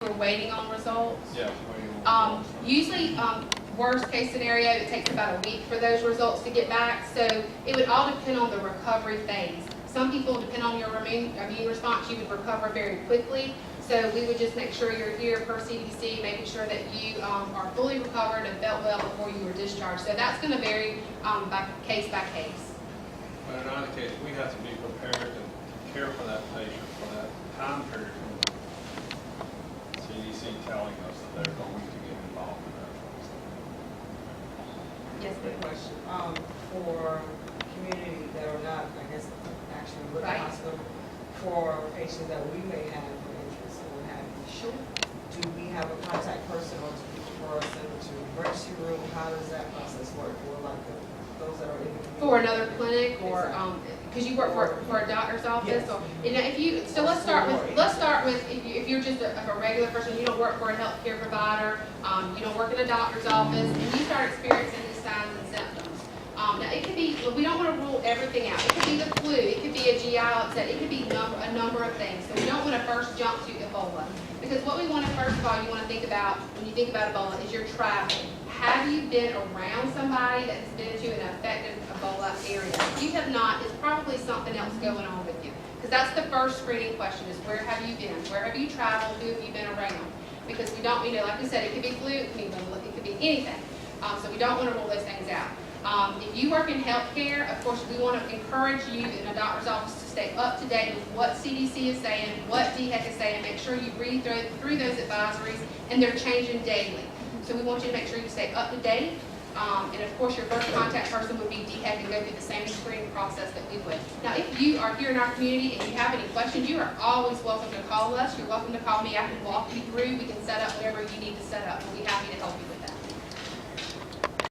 we're waiting on results. Yeah, waiting on results. Usually, worst case scenario, it takes about a week for those results to get back. So it would all depend on the recovery phase. Some people, depend on your immune response, you would recover very quickly. So we would just make sure you're here per CDC, making sure that you are fully recovered and felt well before you were discharged. So that's going to vary by case. But in either case, we have to be prepared to care for that patient for that time period from CDC telling us that they're going to get involved in that. Yes, Good question. For community that are not, I guess, actually with the Right. hospital, for patients that we may have an interest in having, Sure. do we have a contact person or to refer us into emergency room? How does that process work for like those that are in the community? For another clinic or, Exactly. because you work for a doctor's office? Yes. Or, if you, so let's start with, if you're just a regular person, you don't work for a healthcare provider, you don't work in a doctor's office, and you start experiencing these signs and symptoms. Now it could be, we don't want to rule everything out. It could be the flu, it could be a GI upset, it could be a number of things. So we don't want to first jump to Ebola. Because what we want to, first of all, you want to think about, when you think about Ebola, is your travel. Have you been around somebody that has been to an affected Ebola area? If you have not, it's probably something else going on with you. Because that's the first screening question is, where have you been? Where have you traveled? Who have you been around? Because we don't, like we said, it could be flu, it could be anything. So we don't want to rule those things out. If you work in healthcare, of course, we want to encourage you in a doctor's office to stay up to date with what CDC is saying, what DHEC is saying. Make sure you read through those advisories, and they're changing daily. So we want you to make sure you stay up to date. And of course, your first contact person would be DHEC and go through the same screening process that we would. Now, if you are here in our community and you have any questions, you are always welcome to call us. You're welcome to call me. I can walk you through. We can set up whatever you need to set up. We'll be happy to help you with